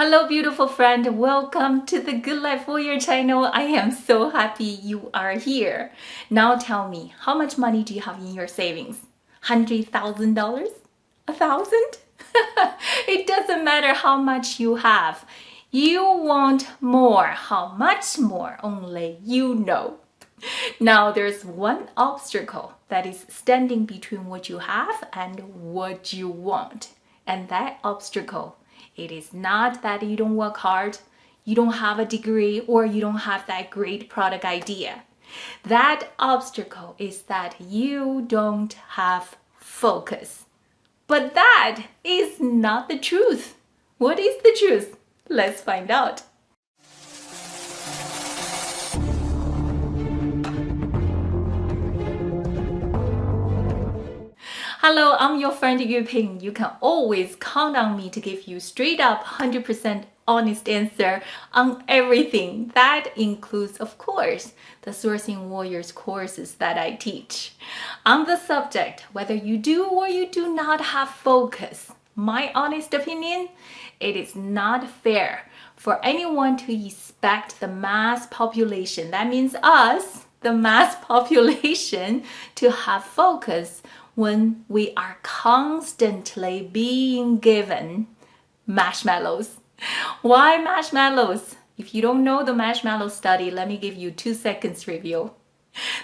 Hello beautiful friend, welcome to the Good Life Warrior channel. I am so happy you are here. Now tell me, how much money do you have in your savings? $100,000? 1,000? It doesn't matter how much you have. You want more. How much more? Only you know. Now there's one obstacle that is standing between what you have and what you want. And that obstacle, it is not that you don't work hard, you don't have a degree, or you don't have that great product idea. That obstacle is that you don't have focus. But that is not the truth. What is the truth? Let's find out. Hello, I'm your friend Yu Ping. You can always count on me to give you straight up 100% honest answer on everything. That includes, of course, the Sourcing Warriors courses that I teach. On the subject, whether you do or you do not have focus, my honest opinion, it is not fair for anyone to expect the mass population, that means us, the mass population, to have focus when we are constantly being given marshmallows. Why marshmallows? If you don't know the Marshmallow Study, let me give you 2 seconds review.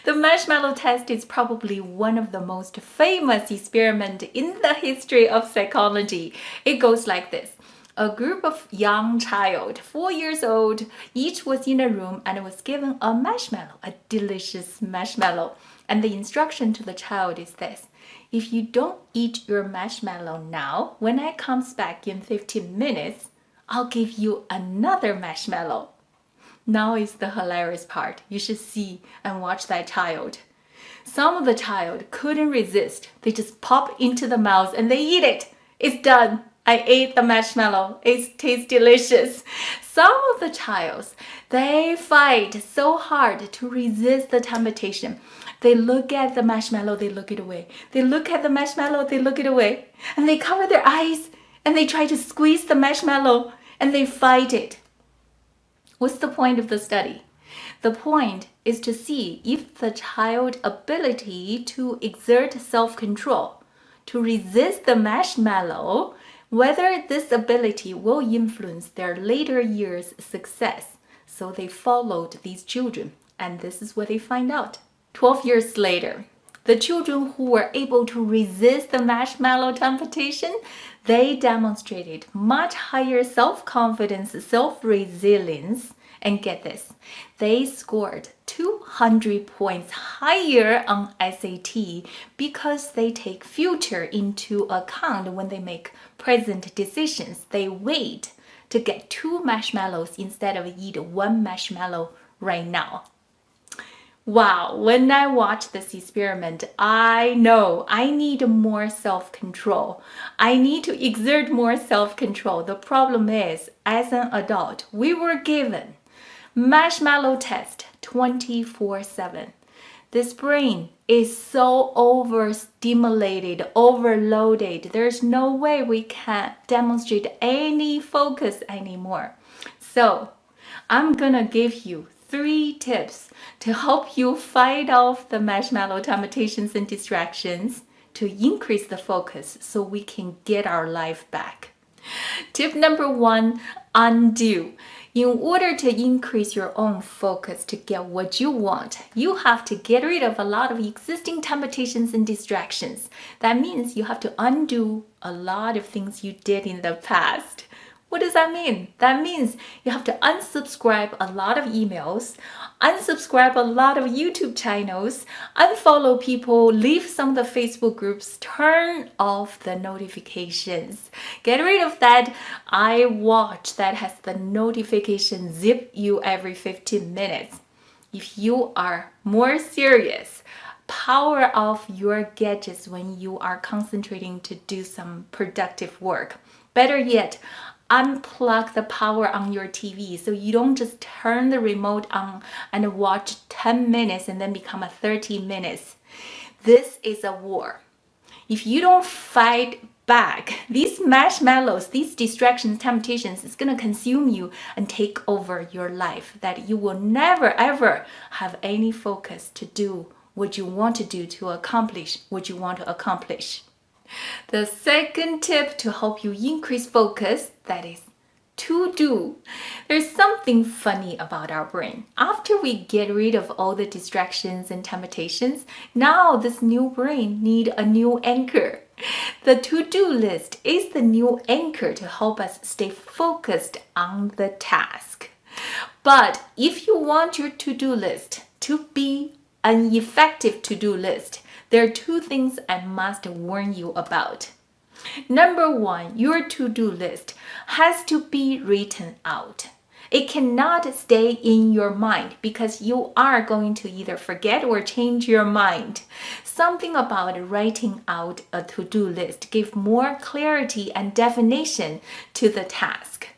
The marshmallow test is probably one of the most famous experiments in the history of psychology. It goes like this. A group of young child, 4 years old, each was in a room and was given a marshmallow, a delicious marshmallow. And the instruction to the child is this. If you don't eat your marshmallow now, when I comes back in 15 minutes, I'll give you another marshmallow. Now is the hilarious part. You should see and watch that child. Some of the child couldn't resist. They just pop into the mouth and they eat it. It's done. I ate the marshmallow. It tastes delicious. Some of the childs, they fight so hard to resist the temptation. They look at the marshmallow, they look it away. They look at the marshmallow, they look it away. And they cover their eyes and they try to squeeze the marshmallow and they fight it. What's the point of the study? The point is to see if the child's ability to exert self-control, to resist the marshmallow, whether this ability will influence their later years' success. So they followed these children, and this is what they find out. 12 years later, the children who were able to resist the marshmallow temptation, they demonstrated much higher self-confidence, self-resilience, and get this, they scored 200 points higher on SAT because they take future into account when they make present decisions. They wait to get 2 marshmallows instead of eat 1 marshmallow right now. Wow, when I watch this experiment, I know I need more self-control. I need to exert more self-control. The problem is, as an adult, we were given marshmallow test 24/7. This brain is so overstimulated, overloaded. There's no way we can demonstrate any focus anymore. So I'm gonna give you 3 tips to help you fight off the marshmallow temptations and distractions to increase the focus so we can get our life back. Tip number 1, undo. In order to increase your own focus to get what you want, you have to get rid of a lot of existing temptations and distractions. That means you have to undo a lot of things you did in the past. What does that mean? That means you have to unsubscribe a lot of emails, unsubscribe a lot of YouTube channels, unfollow people, leave some of the Facebook groups, turn off the notifications. Get rid of that iWatch that has the notification zip you every 15 minutes. If you are more serious, power off your gadgets when you are concentrating to do some productive work. Better yet, unplug the power on your TV so you don't just turn the remote on and watch 10 minutes and then become a 30 minutes. This is a war. If you don't fight back. These marshmallows, these distractions, temptations is going to consume you and take over your life, that you will never ever have any focus to do what you want to do, to accomplish what you want to accomplish. The second tip to help you increase focus, that is to do. There's something funny about our brain. After we get rid of all the distractions and temptations, now this new brain need a new anchor. The to-do list is the new anchor to help us stay focused on the task. But if you want your to-do list to be an effective to-do list, there are two things I must warn you about. Number one, your to-do list has to be written out. It cannot stay in your mind because you are going to either forget or change your mind. Something about writing out a to-do list gives more clarity and definition to the task.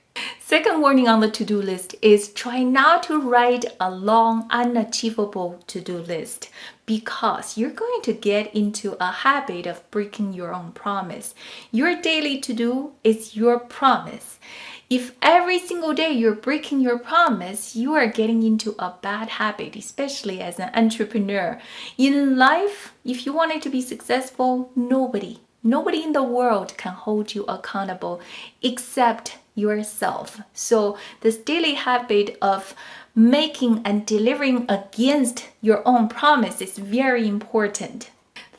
Second warning on the to-do list is try not to write a long, unachievable to-do list because you're going to get into a habit of breaking your own promise. Your daily to-do is your promise. If every single day you're breaking your promise, you are getting into a bad habit, especially as an entrepreneur. In life, if you want it to be successful, nobody in the world can hold you accountable except yourself. So this daily habit of making and delivering against your own promise is very important.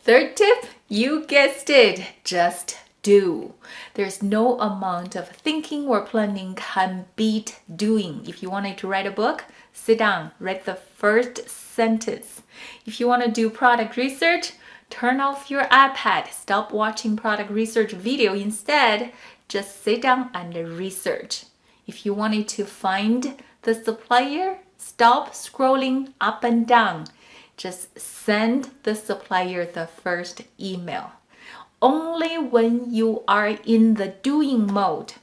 Third tip, you guessed it, just do. There's no amount of thinking or planning can beat doing. If you wanted to write a book, sit down, read the first sentence. If you want to do product research, turn off your iPad, stop watching product research video. Instead, just sit down and research. If you wanted to find the supplier, stop scrolling up and down. Just send the supplier the first email. Only when you are in the doing mode,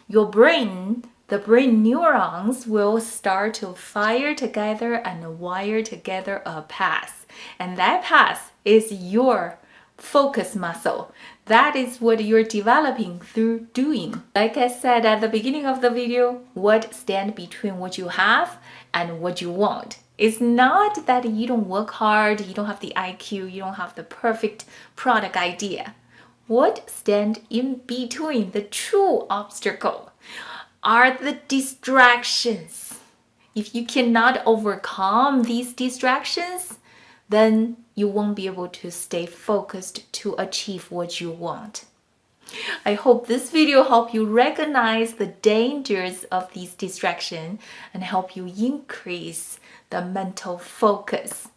your brain, the brain neurons will start to fire together and wire together a path. And that path is your focus muscle. That is what you're developing through doing. Like I said at the beginning of the video, what stands between what you have and what you want? It's not that you don't work hard, you don't have the IQ, you don't have the perfect product idea. What stands in between, the true obstacle, are the distractions. If you cannot overcome these distractions, then you won't be able to stay focused to achieve what you want. I hope this video helped you recognize the dangers of these distractions and help you increase the mental focus.